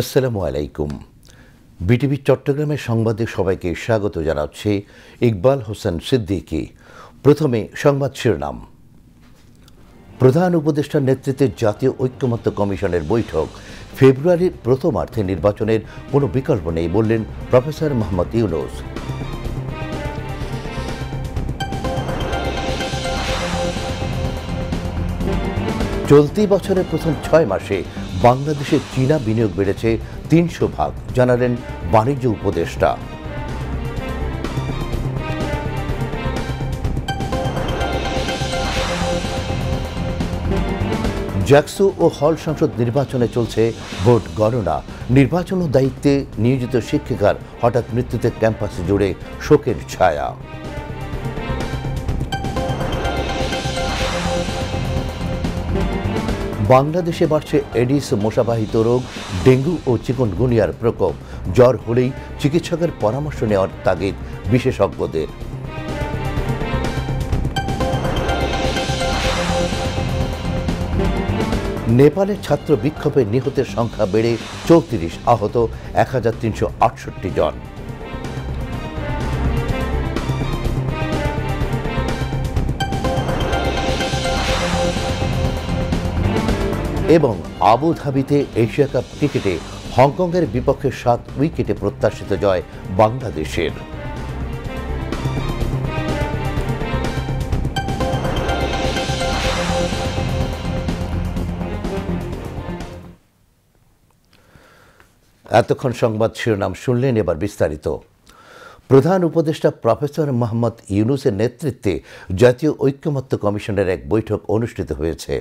আসসালামু আলাইকুম। বিটিভি চট্টগ্রামের সংবাদে সবাইকে স্বাগত জানাচ্ছে ইকবাল হোসেন সিদ্দিকী। প্রথমে সংবাদ শিরোনাম। প্রধান উপদেষ্টার নেতৃত্বে জাতীয় ঐক্যমত্য কমিশনের বৈঠক। ফেব্রুয়ারির প্রথমার্ধে নির্বাচনের কোনো বিকল্প নেই বললেন প্রফেসর মোহাম্মদ ইউনূস। চলতি বছরের প্রথম 6 মাসে বাংলাদেশে চীনা বিনিয়োগ বেড়েছে 300 ভাগ, জানালেন বাণিজ্য উপদেষ্টা। জাকসু ও হল সংসদ নির্বাচনে চলছে ভোট গণনা। নির্বাচন ও দায়িত্বে নিয়োজিত শিক্ষিকার হঠাৎ মৃত্যুতে ক্যাম্পাসে জুড়ে শোকের ছায়া। বাংলাদেশে বাড়ছে এডিস মশাবাহিত রোগ, ডেঙ্গু ও চিকুনগুনিয়ার প্রকোপ। জ্বর হলেই চিকিৎসকের পরামর্শ নেওয়ার তাগিদ বিশেষজ্ঞদের। নেপালের ছাত্র বিক্ষোভে নিহতের সংখ্যা বেড়ে 34, আহত 1368 জন। এবং আবুধাবিতে এশিয়া কাপ ক্রিকেটে হংকংয়ের বিপক্ষে 7 উইকেটে প্রত্যাশিত জয় বাংলাদেশের। এতক্ষণ সংবাদ শিরোনাম শুনলেন, এবার বিস্তারিত। প্রধান উপদেষ্টা প্রফেসর মোহাম্মদ ইউনূসের নেতৃত্বে জাতীয় ঐক্যমত্য কমিশনের এক বৈঠক অনুষ্ঠিত হয়েছে।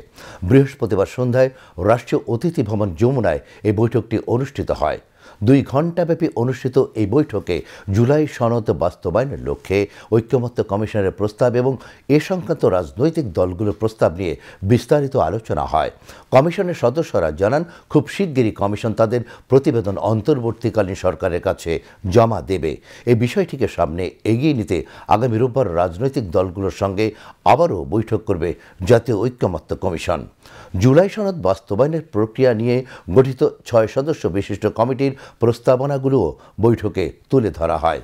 বৃহস্পতিবার সন্ধ্যায় রাষ্ট্রীয় অতিথি ভবন যমুনায় এই বৈঠকটি অনুষ্ঠিত হয়। 2 ঘণ্টাব্যাপী অনুষ্ঠিত এই বৈঠকে জুলাই সনদ বাস্তবায়নের লক্ষ্যে ঐক্যমত্য কমিশনের প্রস্তাব এবং এ সংক্রান্ত রাজনৈতিক দলগুলোর প্রস্তাব নিয়ে বিস্তারিত আলোচনা হয়। কমিশনের সদস্যরা জানান, খুব শিগগিরই কমিশন তাদের প্রতিবেদন অন্তর্বর্তীকালীন সরকারের কাছে জমা দেবে। এই বিষয়টিকে সামনে এগিয়ে নিতে আগামী রোববার রাজনৈতিক দলগুলোর সঙ্গে আবারও বৈঠক করবে জাতীয় ঐক্যমত্য কমিশন। জুলাই সনদ বাস্তবায়নের প্রক্রিয়া নিয়ে গঠিত 6 সদস্য বিশিষ্ট কমিটির প্রস্তাবনাগুলোও বৈঠকে তুলে ধরা হয়।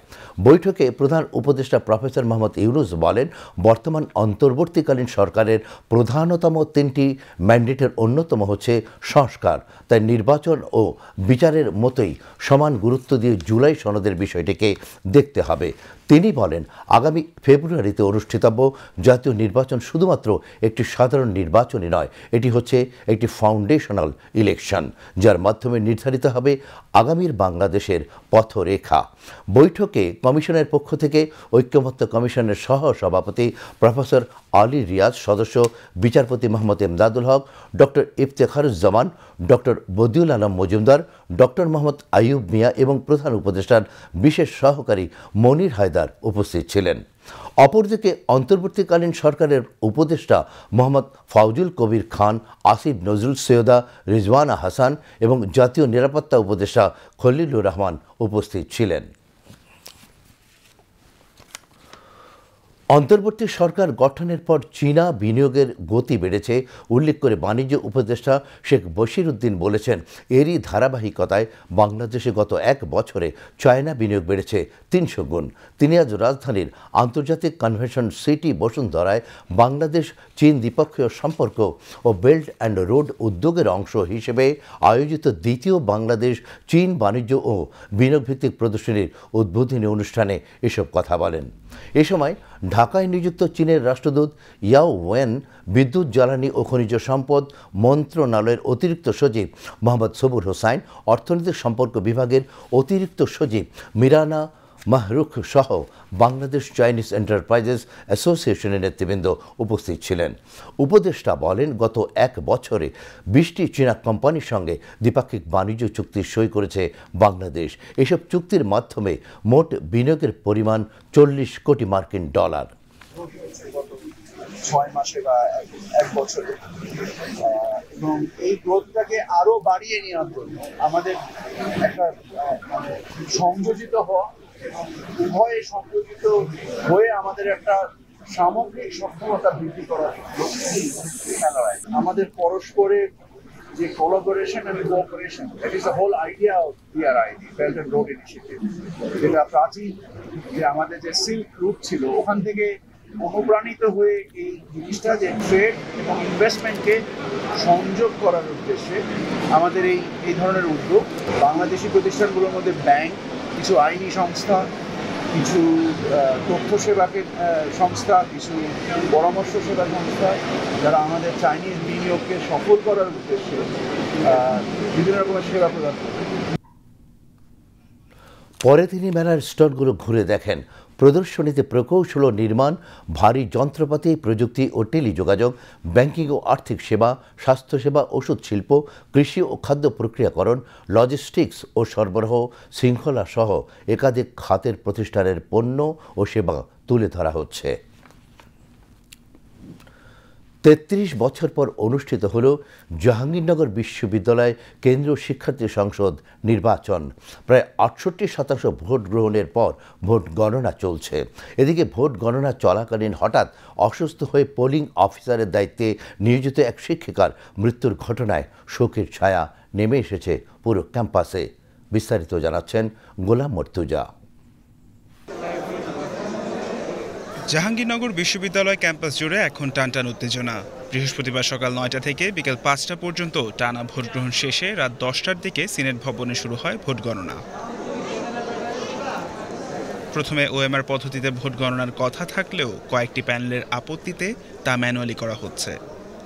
বৈঠকে প্রধান উপদেষ্টা প্রফেসর মোহাম্মদ ইউনূস বলেন, বর্তমান অন্তর্বর্তীকালীন সরকারের প্রধানতম 3টি ম্যান্ডেটের অন্যতম হচ্ছে সংস্কার। তাই নির্বাচন ও বিচারের মতোই সমান গুরুত্ব দিয়ে জুলাই সনদের বিষয়টিকে দেখতে হবে। তিনি বলেন, আগামী ফেব্রুয়ারিতে অনুষ্ঠিতব্য জাতীয় নির্বাচন শুধুমাত্র একটি সাধারণ নির্বাচনই নয়, এটি হচ্ছে একটি ফাউন্ডেশনাল ইলেকশন, যার মাধ্যমে নির্ধারিত হবে আগামীর বাংলাদেশের পথরেখা। বৈঠকে কমিশনের পক্ষ থেকে ঐক্যমত্য কমিশনের সহ সভাপতি প্রফেসর আলী রিয়াজ, সদস্য বিচারপতি Mohammad Emdadul Haq, doctor Iftekharuzzaman, doctor Badiul Alam Majumdar, doctor Mohammad Ayub Mia এবং প্রধান উপদেষ্টার বিশেষ সহকারী মনির হায়দার উপস্থিত ছিলেন। অপরদিকে অন্তর্বর্তীকালীন সরকারের উপদেষ্টা মোহাম্মদ ফাউজুল কবির খান, আসিফ নজরুল সৈয়দা, রিজওয়ানা হাসান এবং জাতীয় নিরাপত্তা উপদেষ্টা খলিলুর রহমান উপস্থিত ছিলেন। অন্তর্বর্তী সরকার গঠনের পর চীনা বিনিয়োগের গতি বেড়েছে উল্লেখ করে বাণিজ্য উপদেষ্টা শেখ বশির উদ্দিন বলেছেন, এরই ধারাবাহিকতায় বাংলাদেশে গত 1 বছরে চায়না বিনিয়োগ বেড়েছে 300 গুণ। তিনি আজ রাজধানীর আন্তর্জাতিক কনভেনশন সিটি বসুন্ধরায় বাংলাদেশ চীন দ্বিপক্ষীয় সম্পর্ক ও বেল্ট অ্যান্ড রোড উদ্যোগের অংশ হিসেবে আয়োজিত দ্বিতীয় বাংলাদেশ চীন বাণিজ্য ও বিনিয়োগ ভিত্তিক প্রদর্শনীর উদ্বোধনী অনুষ্ঠানে এসব কথা বলেন। এ সময় ঢাকায় নিযুক্ত চীনের রাষ্ট্রদূত ইয়াও ওয়েন, বিদ্যুৎ, জ্বালানি ও খনিজ সম্পদ মন্ত্রণালয়ের অতিরিক্ত সচিব মোহাম্মদ সবুর হোসাইন, অর্থনৈতিক সম্পর্ক বিভাগের অতিরিক্ত সচিব মিরানা মাহরুখ সহ বাংলাদেশ চাইনিজ এন্টারপ্রাইজেস অ্যাসোসিয়েশনের নেতৃবৃন্দ উপস্থিত ছিলেন। উপদেষ্টা বলেন, গত 1 বছরে 20টি চীনা কোম্পানির সঙ্গে দ্বিপাক্ষিক বাণিজ্য চুক্তি সই করেছে বাংলাদেশ। এসব চুক্তির মাধ্যমে মোট বিনিয়োগের পরিমাণ $40 কোটি মার্কিন ডলার। 6 মাসে বা 1 বছরে, এবং এই গ্রোথটাকে আরো বাড়িয়ে নেওয়ার জন্য আমাদের একটা সংযোজিত হওয়া এবং উভয়ে সংযোজিত হয়ে আমাদের একটা সামগ্রিক সক্ষমতা বৃদ্ধি করার লক্ষ্যে আমাদের পরস্পরের যে collaboration and cooperation, that is the whole idea of BRID, belt and road initiative, যেটা প্রাচীন যে আমাদের যে সিল্ক রুট ছিল ওখান থেকে অনুপ্রাণিত হয়ে এই জিনিসটা যে ট্রেড এবং ইনভেস্টমেন্টকে সংযোগ করার উদ্দেশ্যে আমাদের এই ধরনের উদ্যোগ। বাংলাদেশি প্রতিষ্ঠানগুলোর মধ্যে ব্যাংক, কিছু আইনি সংস্থা, কিছু তথ্য সেবাকে সংস্থা, কিছু পরামর্শ সেবা সংস্থা, যারা আমাদের চাইনিজ বিনিয়োগকে সফল করার উদ্দেশ্যে বিভিন্ন রকমের সেবা প্রদান করে। পরে তিনি মেলার স্টলগুলো ঘুরে দেখেন। প্রদর্শনীতে প্রকৌশল ও নির্মাণ, ভারী যন্ত্রপাতি, প্রযুক্তি ও টেলিযোগাযোগ, ব্যাংকিং ও আর্থিক সেবা, স্বাস্থ্যসেবা, ওষুধ শিল্প, কৃষি ও খাদ্য প্রক্রিয়াকরণ, লজিস্টিক্স ও সরবরাহ শৃঙ্খলা সহ একাধিক খাতের প্রতিষ্ঠানের পণ্য ও সেবা তুলে ধরা হচ্ছে। ৩৩ বছর পর অনুষ্ঠিত হল জাহাঙ্গীরনগর বিশ্ববিদ্যালয় কেন্দ্রীয় শিক্ষার্থী সংসদ নির্বাচন। প্রায় ৬৮% ভোট গ্রহণের পর ভোট গণনা চলছে। এদিকে ভোট গণনা চলাকালীন হঠাৎ অসুস্থ হয়ে পোলিং অফিসারের দায়িত্বে নিয়োজিত এক শিক্ষিকার মৃত্যুর ঘটনায় শোকের ছায়া নেমে এসেছে পুরো ক্যাম্পাসে। বিস্তারিত জানাচ্ছেন গোলাম মর্তুজা। জাহাঙ্গীরনগর বিশ্ববিদ্যালয় ক্যাম্পাস জুড়ে এখন টানটান উত্তেজনা। বৃহস্পতিবার সকাল ৯টা থেকে বিকেল ৫টা পর্যন্ত টানা ভোট গ্রহণ শেষে রাত ১০টার দিকে সিনেট ভবনে শুরু হয় ভোট গণনা। প্রথমে ওএমআর পদ্ধতিতে ভোট গণনার কথা থাকলেও কয়েকটি প্যানেলের আপত্তিতে তা ম্যানুয়ালি করা হচ্ছে।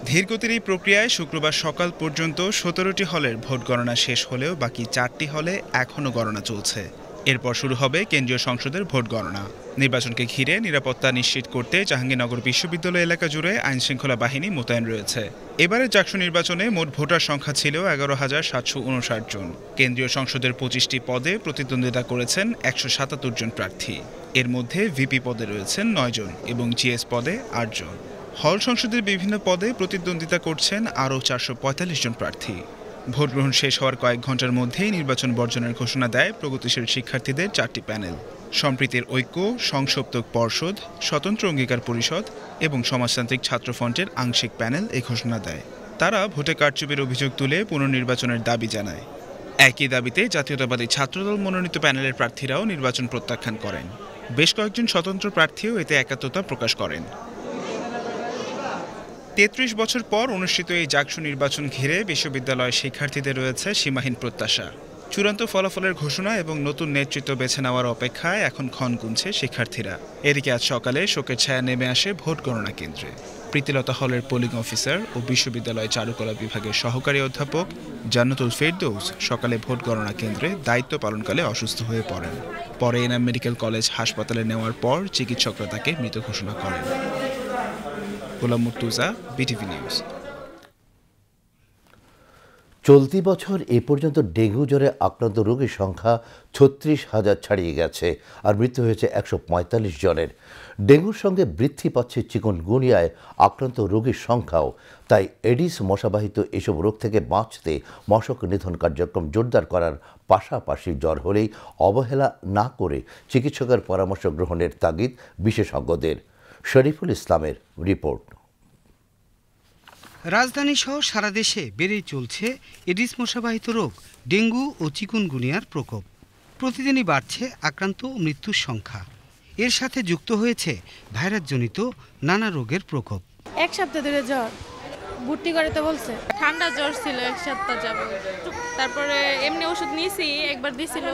ধীরগতির এই প্রক্রিয়ায় শুক্রবার সকাল পর্যন্ত ১৭টি হলের ভোট গণনা শেষ হলেও বাকি ৪টি হলে এখনও গণনা চলছে। এরপর শুরু হবে কেন্দ্রীয় সংসদের ভোট গণনা। নির্বাচনকে ঘিরে নিরাপত্তা নিশ্চিত করতে জাহাঙ্গীরনগর বিশ্ববিদ্যালয় এলাকা জুড়ে আইনশৃঙ্খলা বাহিনী মোতায়েন রয়েছে। এবারের জাকসু নির্বাচনে মোট ভোটার সংখ্যা ছিল ১১,৭৫৯ জন। কেন্দ্রীয় সংসদের ২৫টি পদে প্রতিদ্বন্দ্বিতা করেছেন ১৭৭ জন প্রার্থী। এর মধ্যে ভিপি পদে রয়েছেন ৯ জন এবং জিএস পদে ৮ জন। হল সংসদের বিভিন্ন পদে প্রতিদ্বন্দ্বিতা করছেন আরও ৪৪৫ জন প্রার্থী। ভোট গ্রহণ শেষ হওয়ার কয়েক ঘন্টার মধ্যেই নির্বাচন বর্জনের ঘোষণা দেয় প্রগতিশীল শিক্ষার্থীদের ৪টি প্যানেল। সম্প্রীতির ঐক্য, সংসপ্তক পর্ষদ, স্বতন্ত্র অঙ্গীকার পরিষদ এবং সমাজতান্ত্রিক ছাত্রফ্রন্টের আংশিক প্যানেল এই ঘোষণা দেয়। তারা ভোটে কারচুপির অভিযোগ তুলে পুনর্নির্বাচনের দাবি জানায়। একই দাবিতে জাতীয়তাবাদী ছাত্রদল মনোনীত প্যানেলের প্রার্থীরাও নির্বাচন প্রত্যাখ্যান করেন। বেশ কয়েকজন স্বতন্ত্র প্রার্থীও এতে একাত্মতা প্রকাশ করেন। ৩৩ বছর পর অনুষ্ঠিত এই জাকসু নির্বাচন ঘিরে বিশ্ববিদ্যালয়ের শিক্ষার্থীদের রয়েছে সীমাহীন প্রত্যাশা। চূড়ান্ত ফলাফলের ঘোষণা এবং নতুন নেতৃত্ব বেছে নেওয়ার অপেক্ষায় এখন ক্ষণ গুনছে শিক্ষার্থীরা। এদিকে আজ সকালে শোকের ছায়া নেমে আসে ভোট গণনা কেন্দ্রে। প্রীতিলতা হলের পোলিং অফিসার ও বিশ্ববিদ্যালয় চারুকলা বিভাগের সহকারী অধ্যাপক জান্নাতুল ফেরদৌস সকালে ভোট গণনা কেন্দ্রে দায়িত্ব পালনকালে অসুস্থ হয়ে পড়েন। পরে এনাম মেডিকেল কলেজ হাসপাতালে নেওয়ার পর চিকিৎসকরা তাকে মৃত ঘোষণা করেন। গোলাম মর্তুজা, বিটিভি নিউজ। চলতি বছর এ পর্যন্ত ডেঙ্গু জ্বরে আক্রান্ত রোগীর সংখ্যা ৩৬,০০০ ছাড়িয়ে গেছে, আর মৃত্যু হয়েছে ১৪৫ জনের। ডেঙ্গুর সঙ্গে বৃদ্ধি পাচ্ছে চিকুনগুনিয়ায় আক্রান্ত রোগীর সংখ্যাও। তাই এডিস মশাবাহিত এসব রোগ থেকে বাঁচতে মশক নিধন কার্যক্রম জোরদার করার পাশাপাশি জ্বর হলেই অবহেলা না করে চিকিৎসকের পরামর্শ গ্রহণের তাগিদ বিশেষজ্ঞদের। শরীফুল ইসলামের রিপোর্ট। রাজধানী সহ সারা দেশে বেড়েই চলছে এডিস মশাবাহিত রোগ ডেঙ্গু ও চিকুনগুনিয়ার প্রকোপ। প্রতিদিনই বাড়ছে আক্রান্ত ও মৃত্যুর সংখ্যা। এর সাথে যুক্ত হয়েছে ভাইরাসজনিত নানা রোগের প্রকোপ। এক সপ্তাহ ধরে জ্বর, ভর্তি করতে বলছে। ঠান্ডা জ্বর ছিল এক সপ্তাহ যাবে, তারপরে এমনি ওষুধ নিয়েছি, একবার দিছিল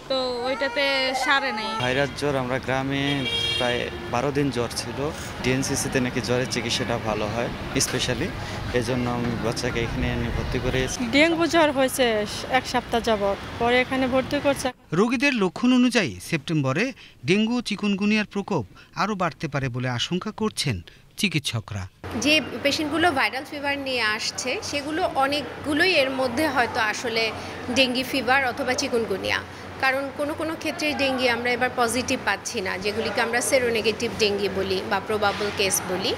তো ওইটাতে সারে নাই। ভাইরাস জ্বর আমরা গ্রামে প্রায় ১২ দিন জ্বর ছিল। ডিএনসিসিতে নাকি জ্বরের চিকিৎসাটা ভালো হয় স্পেশালি, এই জন্য আমি বাচ্চাকে এখানে এনে ভর্তি করেছি। ডেঙ্গু জ্বর হয়েছে এক সপ্তাহ যাবত, পরে এখানে ভর্তি করছে। রোগীদের লক্ষণ অনুযায়ী সেপ্টেম্বরে ডেঙ্গু ও চিকুনগুনিয়ার প্রকোপ আরও বাড়তে পারে বলে আশঙ্কা করছেন চিকিৎসকরা। যে পেশেন্টগুলো ভাইরাল ফিভার নিয়ে আসছে সেগুলো অনেকগুলোই এর মধ্যে হয়তো আসলে ডেঙ্গি ফিভার অথবা চিকুনগুনিয়া। কারণ কোনো ক্ষেত্রে ডেঙ্গি আমরা এবার পজিটিভ পাচ্ছি না, যেগুলিকে আমরা সেরোনেগেটিভ ডেঙ্গি বলি বা প্রবাবল কেস বলি।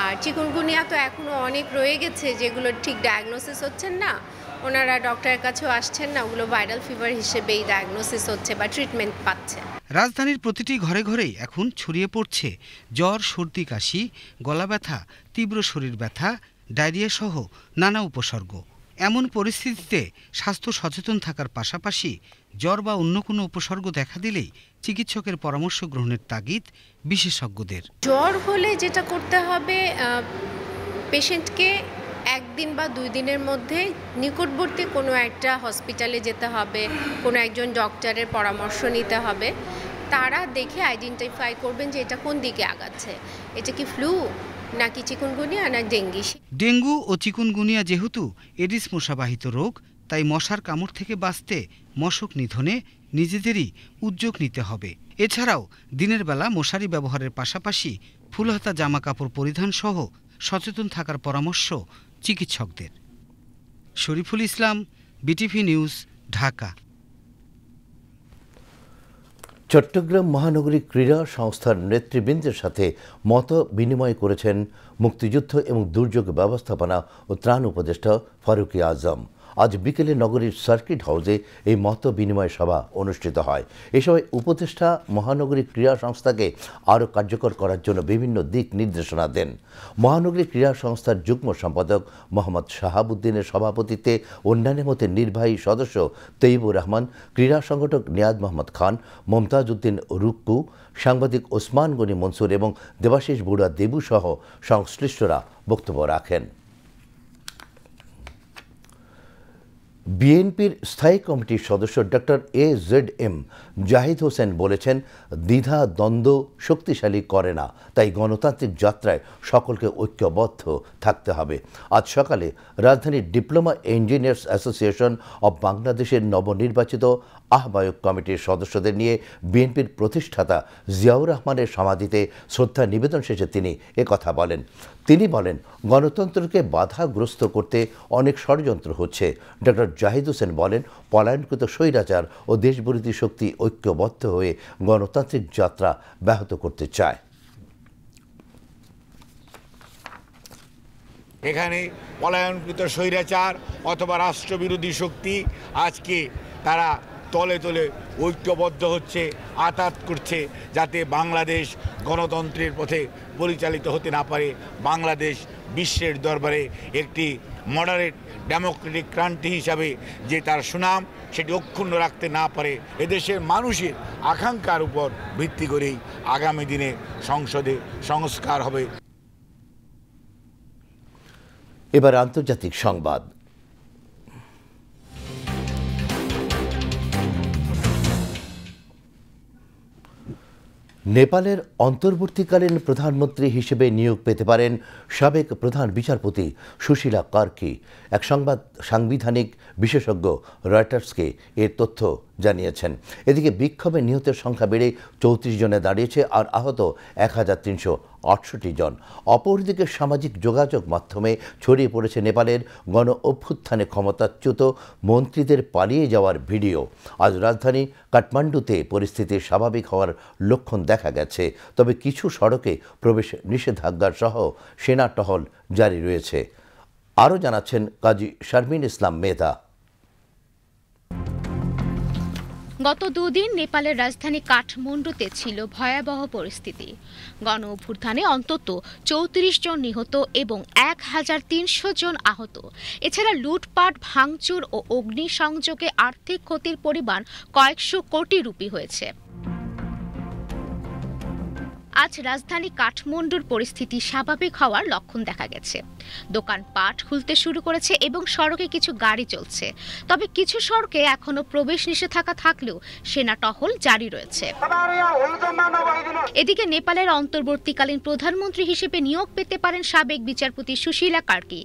আর চিকুনগুনিয়া তো এখনও অনেক রয়ে গেছে, যেগুলো ঠিক ডায়াগনোসিস হচ্ছেন না, ওনারা ডক্টরের কাছেও আসছেন না, ওগুলো ভাইরাল ফিভার হিসেবেই ডায়াগনোসিস হচ্ছে বা ট্রিটমেন্ট পাচ্ছে। রাজধানীর প্রতিটি ঘরে ঘরেই এখন ছড়িয়ে পড়ছে জ্বর, সর্দি, কাশি, গলা ব্যথা, তীব্র শরীর ব্যথা, ডায়রিয়া সহ নানা উপসর্গ। এমন পরিস্থিতিতে স্বাস্থ্য সচেতন থাকার পাশাপাশি জ্বর বা অন্য কোনো উপসর্গ দেখা দিলেই চিকিৎসকের পরামর্শ গ্রহণের তাগিদ বিশেষজ্ঞদের। জ্বর হলে যেটা করতে হবে, পেশেন্টকে 1 দিন বা 2 দিনের মধ্যে নিকটবর্তী কোনো একটা হসপিটালে যেতে হবে, কোনো একজন ডক্টরের পরামর্শ নিতে হবে। তারা দেখে আইডেন্টিফাই করবেন যে এটা কোন দিকে আগাচ্ছে, এটা কি ফ্লু নাকি চিকুনগুনিয়া না ডেঙ্গি। ডেঙ্গু ও চিকুনগুনিয়া যেহেতু এডিস মশাবাহিত রোগ, তাই মশার কামড় থেকে বাঁচতে মশক নিধনে নিজেদেরই উদ্যোগ নিতে হবে। এছাড়াও দিনের বেলা মশারি ব্যবহারের পাশাপাশি ফুলহাতা জামা কাপড় পরিধান সহ সচেতন থাকার পরামর্শ চিকিৎসকদের। Shariful Islam, BTV news, Dhaka. চট্টগ্রাম মহানগরী ক্রীড়া সংস্থার নেতৃবৃন্দের সাথে মত বিনিময় করেছেন মুক্তিযুদ্ধ এবং দুর্যোগ ব্যবস্থাপনা ও ত্রাণ উপদেষ্টা ফারুকী আজম। আজ বিকেলে নগরীর সার্কিট হাউসে এই মত বিনিময় সভা অনুষ্ঠিত হয়। এ সময় উপদেষ্টা মহানগরী ক্রীড়া সংস্থাকে আরও কার্যকর করার জন্য বিভিন্ন দিক নির্দেশনা দেন। মহানগরী ক্রীড়া সংস্থার যুগ্ম সম্পাদক মোহাম্মদ শাহাবুদ্দিনের সভাপতিত্বে অন্যান্যের মধ্যে নির্বাহী সদস্য তৈয়বুর রহমান, ক্রীড়া সংগঠক নিয়াজ মোহাম্মদ খান, মমতাজ উদ্দিন রুক্কু, সাংবাদিক ওসমান গনি মনসুর এবং দেবাশিস বুড়া দেবু সহ সংশ্লিষ্টরা বক্তব্য রাখেন। বিএনপির স্থায়ী কমিটির সদস্য ডক্টর AZM জাহিদ হোসেন বলেছেন, দ্বিধা দ্বন্দ্ব শক্তিশালী করে না, তাই গণতান্ত্রিক যাত্রায় সকলকে ঐক্যবদ্ধ থাকতে হবে। আজ সকালে রাজধানীর ডিপ্লোমা ইঞ্জিনিয়ার্স অ্যাসোসিয়েশন অব বাংলাদেশের নবনির্বাচিত আহ্বায়ক কমিটির সদস্যদের নিয়ে বিএনপির প্রতিষ্ঠাতা জিয়াউর রহমানের সমাধিতে শ্রদ্ধা নিবেদন শেষে তিনি একথা বলেন। তিনি বলেন, গণতন্ত্রকে বাধাগ্রস্ত করতে অনেক ষড়যন্ত্র হচ্ছে। ডক্টর জাহিদ হোসেন বলেন, পলায়নকৃত স্বৈরাচার ও দেশবিরোধী শক্তি ঐক্যবদ্ধ হয়ে গণতান্ত্রিক যাত্রা ব্যাহত করতে চায়। এখানে পলায়নকৃত স্বৈরাচার অথবা রাষ্ট্রবিরোধী শক্তি আজকে তারা তলে তলে ঐক্যবদ্ধ হচ্ছে, আঘাত করছে, যাতে বাংলাদেশ গণতন্ত্রের পথে পরিচালিত হতে না পারে, বাংলাদেশ বিশ্বের দরবারে একটি মডারেট ডেমোক্রেটিক কান্ট্রি হিসাবে যে তার সুনাম সেটি অক্ষুণ্ণ রাখতে না পারে। এদেশের মানুষের আকাঙ্ক্ষার উপর ভিত্তি করেই আগামী দিনে সংসদে সংস্কার হবে। এবার আন্তর্জাতিক সংবাদ। নেপালের অন্তর্বর্তীকালীন প্রধানমন্ত্রী হিসেবে নিয়োগ পেতে পারেন সাবেক প্রধান বিচারপতি সুশীলা কার্কি। এক সাংবিধানিক বিশেষজ্ঞ রয়টার্সকে এর তথ্য জানিয়েছেন। এদিকে বিক্ষোভে নিহতের সংখ্যা বেড়ে 34 জনে দাঁড়িয়েছে আর আহত 1368 জন। অপরদিকে সামাজিক যোগাযোগ মাধ্যমে ছড়িয়ে পড়েছে নেপালের গণ অভ্যুত্থানে ক্ষমতাচ্যুত মন্ত্রীদের পালিয়ে যাওয়ার ভিডিও। আজ রাজধানী কাঠমান্ডুতে পরিস্থিতি স্বাভাবিক হওয়ার লক্ষণ দেখা গেছে, তবে কিছু সড়কে প্রবেশ নিষেধাজ্ঞা সহ সেনা টহল জারি রয়েছে। আরও জানাচ্ছেন কাজী শারমিন ইসলাম মেধা। গত দুদিন নেপালের রাজধানী কাঠমান্ডুতে ছিল ভয়াবহ পরিস্থিতি। গণ অভ্যুত্থানে অন্তত 34 জন নিহত এবং 1300 জন আহত। এছাড়া লুটপাট, ভাঙচুর ও অগ্নিসংযোগে আর্থিক ক্ষতির পরিমাণ কয়েকশো কোটি রুপি হয়েছে। আজ রাজধানী কাঠমান্ডুর পরিস্থিতি স্বাভাবিক হওয়ার লক্ষণ দেখা গেছে। দোকানপাট খুলতে শুরু করেছে এবং সড়কে কিছু গাড়ি চলছে, তবে কিছু সড়কে এখনো প্রবেশ নিষেধাজ্ঞা থাকলেও সেনা টহল জারি রয়েছে। এদিকে নেপালের অন্তর্বর্তীকালীন প্রধানমন্ত্রী হিসেবে নিয়োগ পেতে পারেন সাবেক বিচারপতি সুশীলা কার্কি,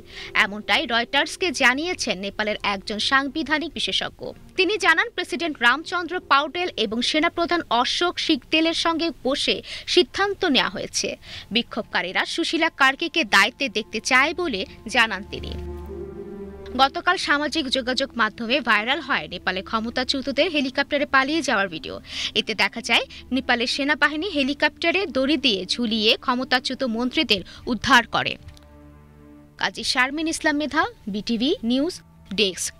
এমনটাই রয়টার্সকে জানিয়েছেন নেপালের একজন সাংবিধানিক বিশেষজ্ঞ। তিনি জানান, প্রেসিডেন্ট রামচন্দ্র পাউডেল এবং সেনাপ্রধান অশোক সিকদেলের সঙ্গে বসে সিদ্ধান্ত নেওয়া হয়েছে। বিক্ষোভকারীরা সুশীলা কার্কিকে দায়িত্বে দেখতে চায় বলে জানান তিনি। গতকাল সামাজিক যোগাযোগ মাধ্যমে ভাইরাল হয় নেপালে ক্ষমতাচ্যুতদের হেলিকপ্টারে পালিয়ে যাওয়ার ভিডিও। এতে দেখা যায় নেপালের সেনাবাহিনী হেলিকপ্টারে দড়ি দিয়ে ঝুলিয়ে ক্ষমতাচ্যুত মন্ত্রীদের উদ্ধার করে। কাজী শারমিন ইসলাম মেধা, বিটিভি নিউজ ডেস্ক।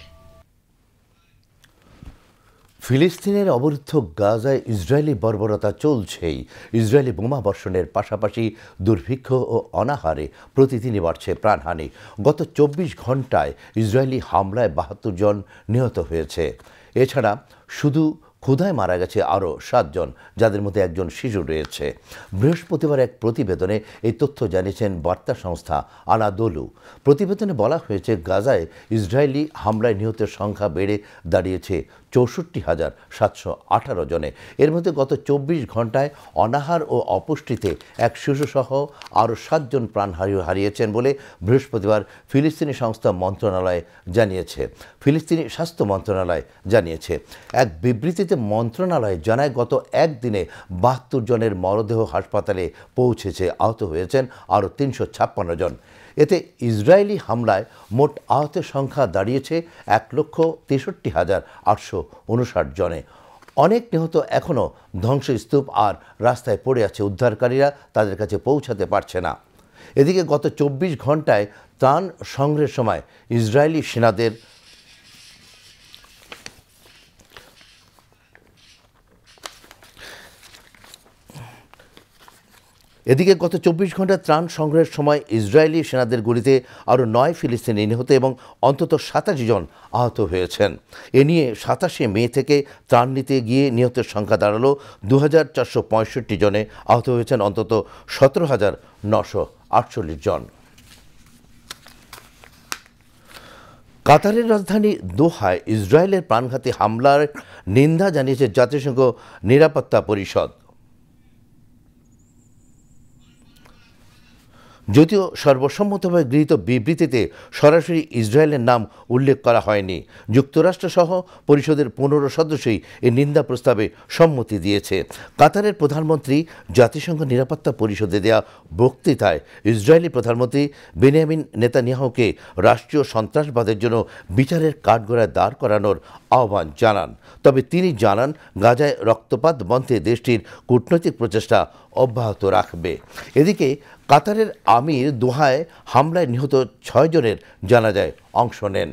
ফিলিস্তিনের অবরুদ্ধ গাজায় ইসরায়েলি বর্বরতা চলছেই। ইসরায়েলি বোমা বর্ষণের পাশাপাশি দুর্ভিক্ষ ও অনাহারে প্রতিদিনই বাড়ছে প্রাণহানি। গত 24 ঘন্টায় ইসরায়েলি হামলায় 72 জন নিহত হয়েছে। এছাড়া শুধু ক্ষুধায় মারা গেছে আরও 7 জন, যাদের মধ্যে একজন শিশু রয়েছে। বৃহস্পতিবার এক প্রতিবেদনে এই তথ্য জানিয়েছেন বার্তা সংস্থা আনাদোলু। প্রতিবেদনে বলা হয়েছে, গাজায় ইসরায়েলি হামলায় নিহতের সংখ্যা বেড়ে দাঁড়িয়েছে 64,718 জনে। এর মধ্যে গত 24 ঘন্টায় অনাহার ও অপুষ্টিতে এক শিশুসহ আরও 7 জন প্রাণ হারিয়েছেন বলে বৃহস্পতিবার ফিলিস্তিনি সংস্থা মন্ত্রণালয় জানিয়েছে। ফিলিস্তিনি স্বাস্থ্য মন্ত্রণালয় জানিয়েছে। এক বিবৃতিতে মন্ত্রণালয় জানায়, গত একদিনে 72 জনের মরদেহ হাসপাতালে পৌঁছেছে। আহত হয়েছেন আরও 356 জন। এতে ইসরায়েলি হামলায় মোট আহতের সংখ্যা দাঁড়িয়েছে 1,63,859 জনে। অনেক নিহত এখনও ধ্বংসস্তূপ আর রাস্তায় পড়ে আছে। উদ্ধারকারীরা তাদের কাছে পৌঁছাতে পারছে না। এদিকে গত 24 ঘন্টায় ত্রাণ সংগ্রহের সময় ইসরায়েলি সেনাদের ত্রাণ সংগ্রহের সময় ইসরায়েলি সেনাদের গুলিতে আরও 9 ফিলিস্তিনি নিহত এবং অন্তত 87 জন আহত হয়েছেন। এ নিয়ে 27 মে থেকে ত্রাণ নিতে গিয়ে নিহতের সংখ্যা দাঁড়ালো 2,465 জনে। আহত হয়েছেন অন্তত 17,948 জন। কাতারের রাজধানী দোহায় ইসরায়েলের প্রাণঘাতী হামলার নিন্দা জানিয়েছে জাতিসংঘ নিরাপত্তা পরিষদ। যদিও সর্বসম্মতভাবে গৃহীত বিবৃতিতে সরাসরি ইসরায়েলের নাম উল্লেখ করা হয়নি। যুক্তরাষ্ট্রসহ পরিষদের 15 সদস্যই এই নিন্দা প্রস্তাবে সম্মতি দিয়েছে। কাতারের প্রধানমন্ত্রী জাতিসংঘ নিরাপত্তা পরিষদে দেয়া বক্তৃতায় ইসরায়েলি প্রধানমন্ত্রী বেনিয়ামিন নেতানিয়াহুকে রাষ্ট্রীয় সন্ত্রাসবাদের জন্য বিচারের কাঠগড়ায় দাঁড় করানোর আহ্বান জানান। তবে তিনি জানান, গাজায় রক্তপাত বন্ধে দেশটির কূটনৈতিক প্রচেষ্টা অব্যাহত রাখবে। এদিকে কাতারের আমির দোহায় হামলায় নিহত 6 জনের জানাজায় অংশ নেন।